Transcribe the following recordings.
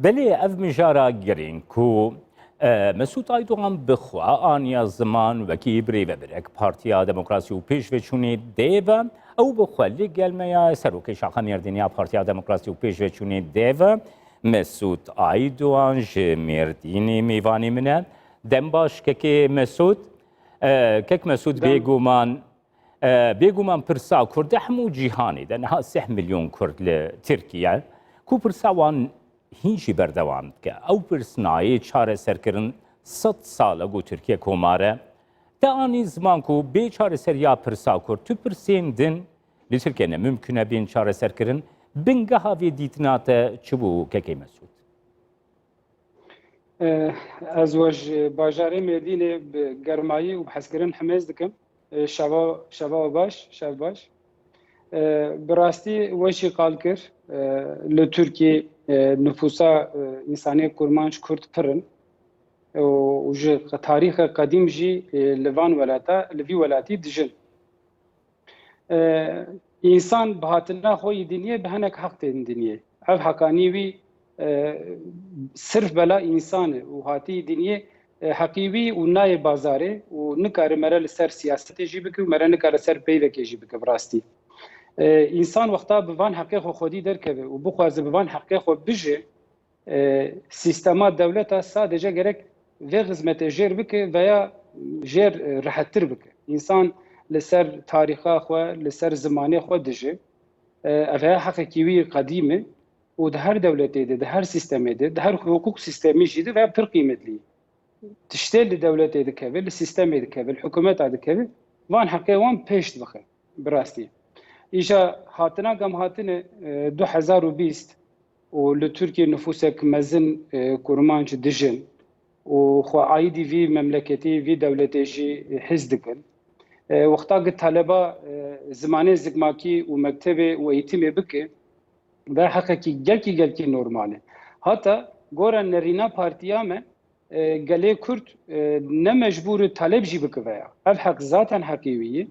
بله اف مجارا گرین کو مسعود ایدوغان بخوا آنیا زمان وکی بری و برک پارتیا دموکراسی و پیش و چونی دیو او بخوا لیگل میا سروک شاخه مردینیا پارتیا دموکراسی و پیش و چونی دیو مسعود ایدوغان جمردینی میوانی منه دم باش که مسعود بێگومان پرسا کورد هەموو جیهانی دەنها 3 میلیۆن کورد لە تورکیا کو پرساوان هیچی بەردەوام بکە ئەو پرسنایی چارەسەرکردن 100 ساڵە گو تورکیا کۆمارە دەئانی زمان کو بێ چارەسەریا پرسا کورد تو پرسێندن لە تورکیا نەممکنە بێن چارەسەرکردن بنگە هاوێ دیتناتە چ بوو کەکەی مەسعود از وج باجاره مدینه گرمایی و بحثگرن حماس دکم شبا باش براستی وشی قال کر لترکیه نفوسا انسانی کرمانش کرد پرن و تاریخ قدیم جی لوان ولاتی دجن انسان بهاتنا خوی دنیه بهنک حق دنیه اف حقانی وی صرف بلا انسان و هاتی دنیه حقیقی و نای بازاره و نکاره مرل سر سیاست جی بکه و مرل نکاره سر پیوکی جی بکه براستی انسان وقتا بوان حقیق خودی درکه و بخوازه بوان حقیق خود بجه سیستما دولت سادجه گرک و خدمت جر بکه و یا جر راحتر بکه انسان لسر تاریخا خو لسر زمانه خود دجه اوه حقیقی قدیمه و ده هر دولتی ده هر سیستمی ده هر حقوق سیستمی جیده و پر قیمتلی تشتغل لدولة دكابل السيستم دكابل الحكومات دكابل وان حقي وان بيشت بخير براستي إيجا هاتنا قام هاتنا 2020 ولتركيا نفوسك مزن كورمانش دجن وخو عايدي في مملكتي في دولتي جي حزدكن وقتا قد طلبة زماني زقماكي ومكتبي ويتمي بكي ده حقيقي جلكي نورمالي حتى قورا نرينا بارتيامه گله کرد نه مجبور طالب جی بکوه اف حق ذاتا حقیقیه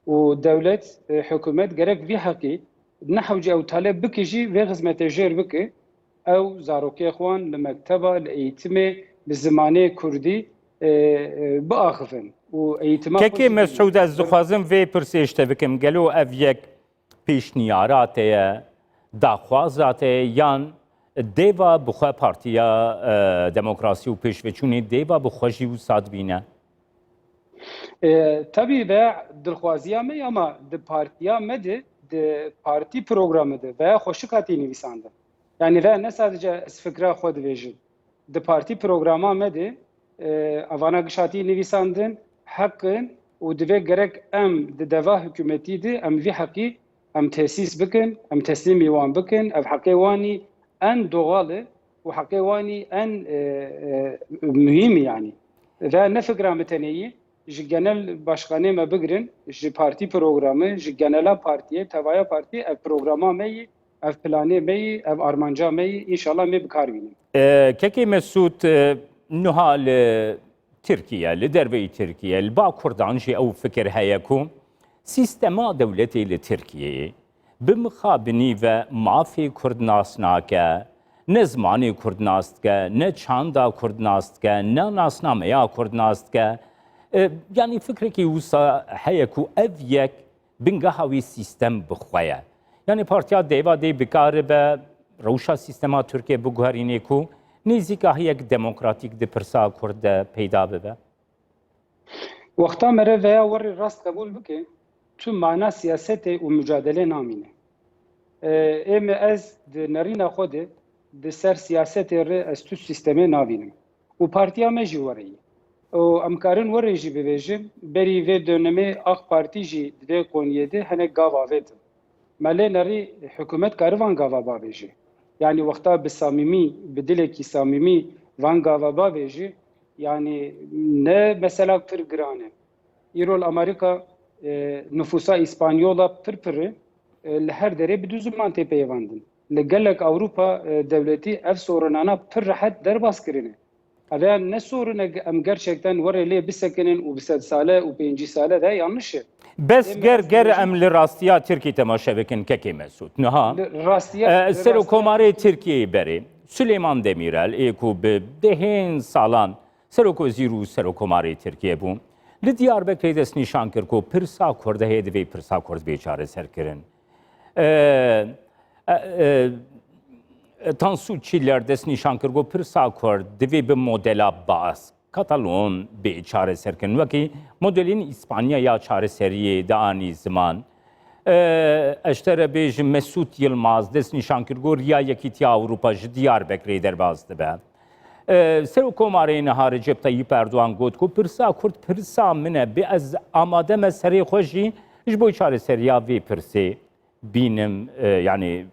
و دولت حکومت گرک وی حقی نحو جی او طالب بکجی و خدمت جر بکه او زاروکی خوان لمکتبه لایتمه لزمانه کردی باخفن و ایتما که مسعود از دخوازم وی پرسیشته بکم گلو اف یک پیشنیاراته داخوازاته یان دیوا بخوا پارتیا دموکراسی و پیشوچونی دیوا بخوا جیو ساد بینه طبیعی به دلخوازیه می اما د پارتیا مده د پارتی پروگرامه ده و خوشکاتی نویسنده یعنی و نه sadece فکر خود ویژن د پارتی پروگراما مده اوانا گشاتی نویسندن حقن و دوی گرک ام د دوا حکومتی ده ام وی حقی ام تاسیس بکن ام تسلیم یوان بکن اف حقی وانی ان doğalı و حقيواني ان مهم يعني ve ne fikra meteneyi genel başkanı me bigrin ji parti programı ji genela partiye tevaya parti ev programa meyi ev planı meyi ev armanca meyi inşallah me bikar binin. Keki Mesut nuhal Türkiye li derbeyi Türkiye li ba Kurdan ji ev fikir heyeku sistema devleti li Türkiye بمخابنی و معافی کرد ناس ناکه نه زمانی کرد ناست که نه چاندا کرد ناست که نه ناسنامه کرد ناست که یعنی فکری که وسا هیکو اف یک بنگه هاوی سیستم بخواه یعنی پارتیا دیوا دی بکاره به روشا سیستما ترکیه بگوهرینه کو نیزی که یک دموکراتیک دی پرسا کرد پیدا ببه وقتا مره ویا وری راست قبول بکه تو معنا سیاست و mücadele namine. Eme ez de narina xode de ser siyaset re ez tu sisteme navinim. U partiya me jî were ye. O emkarin were jî bibêjin berî vê dönemê AK Parti jî divê Konyeyê hinek gava vedin. Melê nerî hikûmet karivan gava bavêjî. Yani wexta bi samîmî bi dilekî samîmî van gava bavêjî yani ne mesela pir giran e. İrol Amerika nüfusa İspanyola pırpırı her dere bir düzman tepeye vandın. Legalek Avrupa devleti ev sorunana pır rahat derbas kirine. Ama ne sorunu am gerçekten var ele bisekinin u bised sale u 5 sale da yanlış. بس گر ام لراستیا ترکی تماشا بکن که کی مسعود نه ها راستیا سر کوماره ترکیه بری سليمان ديميرال ايكو بدهين سالان سرک وزیر و سرکوماری ترکیه بوم لدیار بکری دست نشان کرد که پرسا کرده هید وی پرسا کرد بیچاره سر کردن تانسو چیلر دست نشان کرد که پرسا کرد دوی به مدل باس کاتالون بیچاره سر کردن وکی مدلین اسپانیا یا چاره سریه دانی زمان اشتر بیج مسعود یلماز دست نشان کرد که ریا یکیتی اروپا دیار بکری در باز دبه سرکوماری نهار رجب طیب اردوان گفت که پرسا کرد پرسا منه به از آماده مسری خوشی جبوی چاره سریا وی پرسی بینم یعنی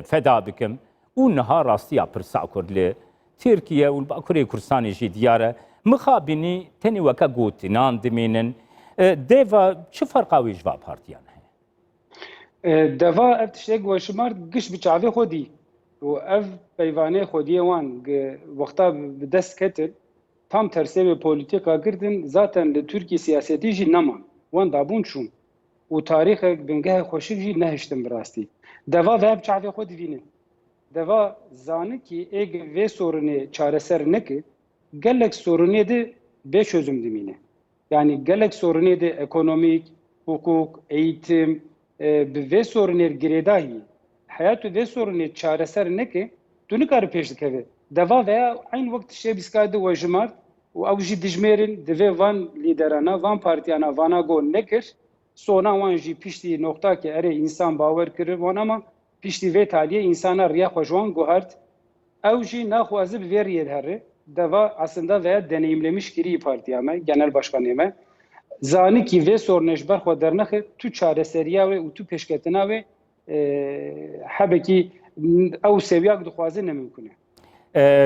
فدا بکم و نهار راستی پرسا کرد لی ترکیه و باکوری کردستانی جی دیاره مخابینی تنی وکا گوتی نان دمینن دیوا چه فرقاوی جوا پارتیان دوا اف تشتگ و شمار گش بچاوی خودی و اف پیوانه خودی وان وقتا بدست کتل tam tersi ve politika girdin zaten de Türkiye siyaseti jî neman wan dabûn çûn û tarîxek bingehê xweşik jî nehiştin bi rastî deva ve çavê xwe divînin deva zanîkî êgê vê sorunê çareser neke gelek sorunê de bê çözüm dimîne yani gelek sorunê de ekonomîk hukuk eğitim bi vê sorunê girêdayî hayatı vê sorunê çareser neke tu nikarî pêş dikeve deva veya aynı vakt şey biskaydı ve jimar و او جی دجمرین دوی وان لیدرانا وان پارتیانا وانا گو نکر سونا وان جی پیشتی نقطه که اره انسان باور کرد وان اما پیشتی وی تالیه انسانا ریا خوشوان گوهرد او جی ناخوازه بویریه هره دوا aslında veya deneyimlemiş giri partiyame genel başkanıma zani ki ve sorunş bar xwe dernexe tu çareseriya ve tu peşketina ve habeki او seviyak dixwaze nemimkune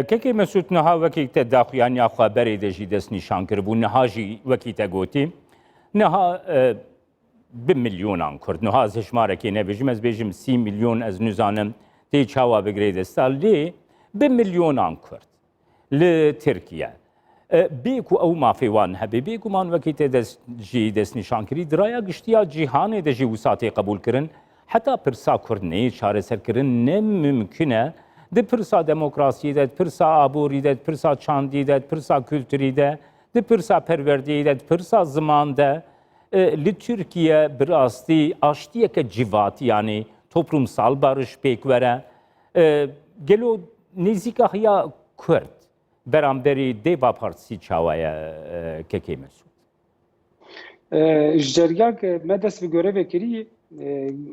كيكي مسعود نها وكي تداخل يا خبري دجي دس نشان كربو نهاجي وكي تغوتي نها بمليون كرد نها زشماره كي نبيجم از بيجم 30 مليون از نزانم تي چاوا بغريد سال لي بمليون كرد لتركيا بيكو او ما في وان هبي بيكو مان وكي تدس جي دس نشان كري درايا گشتيا جهان دجي وساتي قبول كرن حتى برسا كرد ني چاره سر كرن نم ممكنه de pırsa demokrasiyi de, pırsa aburi de, pırsa çandi de, pırsa kültürü de pırsa perverdiği de, pırsa zaman de li Türkiye birasti aştiye ke civati yani toplumsal barış pekvere gelo nezika ya Kürt beramberi Deva Partisi çavaya keke Mesut. Jergak medes ve görev kiri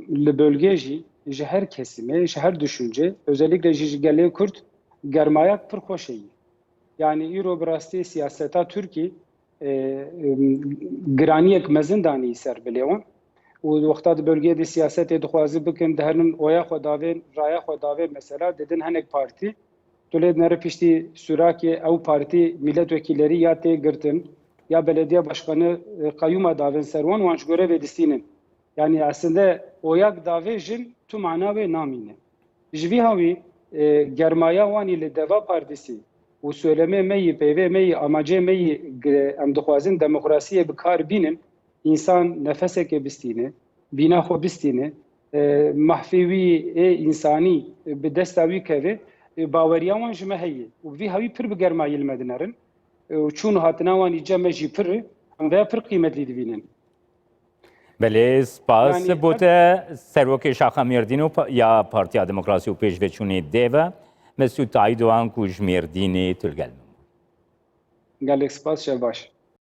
li bölgeci ji her kesime, ji her düşünce, özellikle ji gelê Kürt germayak pir xweş e. Yani îro bi rastî siyaseta Türkiye giraniyek mezin danî ser bilê wan û wexta di bölgeyê de siyasetê dixwaze bikin diherin oya xwe davên, raya xwe davê mesela dedin hinek partî tu lê nere piştî Sûrakê ew partî milletvekîlerî ya tê girtin ya belediye başkanı qayyûma davên ser wan wan ji görevê distînin. Yani aslında oyak davê jin tu mana ve namine. Jvi havi germaya wani li Deva Partisi û söyleme meyi peyve meyi amace meyi em dixwazin demokrasiye bi kar bînin insan nefeseke bistîne bîna xwe bistîne mahfî wî insanî bi desta wî keve baweriya wan ji me heye û vî hawî pir bi germayî li me dinerin û çûn hatina wanî cem jî pir em veya pir qîmetlî dibînin. بله سپاس بوده سروک شاخه میردینو یا پارتیا دموکراسی و پیشوچونی دیو مسعود عیدوان کوج میردینی تلگل گلک سپاس شباش